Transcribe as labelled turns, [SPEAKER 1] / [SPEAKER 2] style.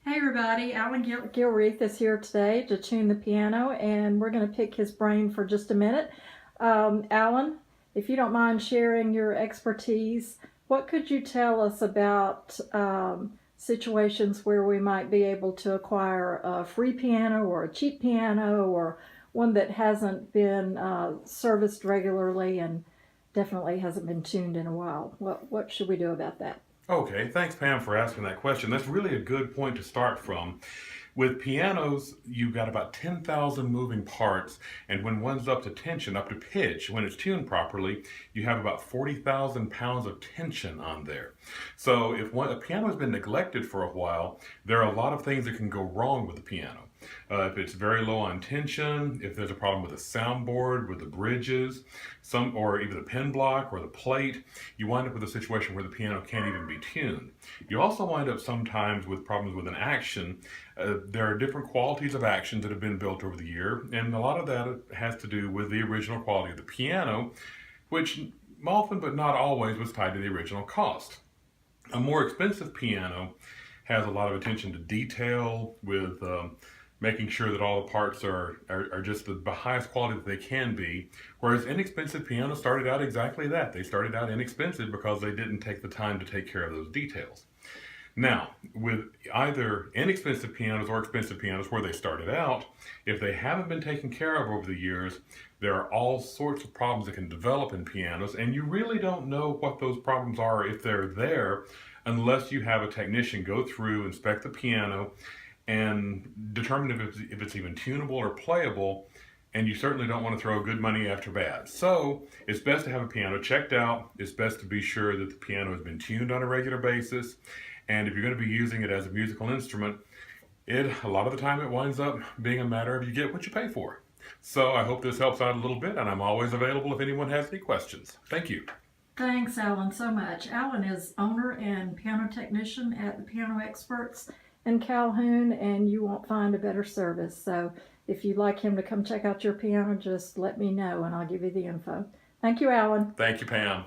[SPEAKER 1] Hey everybody, Allan Gilreath is here today to tune the piano, and we're going to pick his brain for just a minute. Allan, if you don't mind sharing your expertise, what could you tell us about situations where we might be able to acquire a free piano or a cheap piano or one that hasn't been serviced regularly and definitely hasn't been tuned in a while? What should we do about that?
[SPEAKER 2] Okay, thanks Pam for asking that question. That's really a good point to start from. With pianos, you've got about 10,000 moving parts, and when one's up to tension, up to pitch, when it's tuned properly, you have about 40,000 pounds of tension on there. So if a piano has been neglected for a while, there are a lot of things that can go wrong with the piano. If it's very low on tension, if there's a problem with the soundboard, with the bridges, or even the pen block or the plate, you wind up with a situation where the piano can't even be tuned. You also wind up sometimes with problems with an action. There are different qualities of actions that have been built over the year, and a lot of that has to do with the original quality of the piano, which often but not always was tied to the original cost. A more expensive piano has a lot of attention to detail with making sure that all the parts are just the highest quality that they can be, whereas inexpensive pianos started out exactly that. They started out inexpensive because they didn't take the time to take care of those details. Now, with either inexpensive pianos or expensive pianos where they started out, if they haven't been taken care of over the years, there are all sorts of problems that can develop in pianos, and you really don't know what those problems are if they're there unless you have a technician go through, inspect the piano, and determine if it's even tunable or playable, and you certainly don't want to throw good money after bad. So it's best to have a piano checked out. It's best to be sure that the piano has been tuned on a regular basis. And if you're going to be using it as a musical instrument, a lot of the time it winds up being a matter of you get what you pay for. So I hope this helps out a little bit, and I'm always available if anyone has any questions. Thank you.
[SPEAKER 1] Thanks, Allan, so much. Allan is owner and piano technician at the Piano Experts in Calhoun, and you won't find a better service. So if you'd like him to come check out your piano, just let me know and I'll give you the info. Thank you, Allan.
[SPEAKER 2] Thank you, Pam.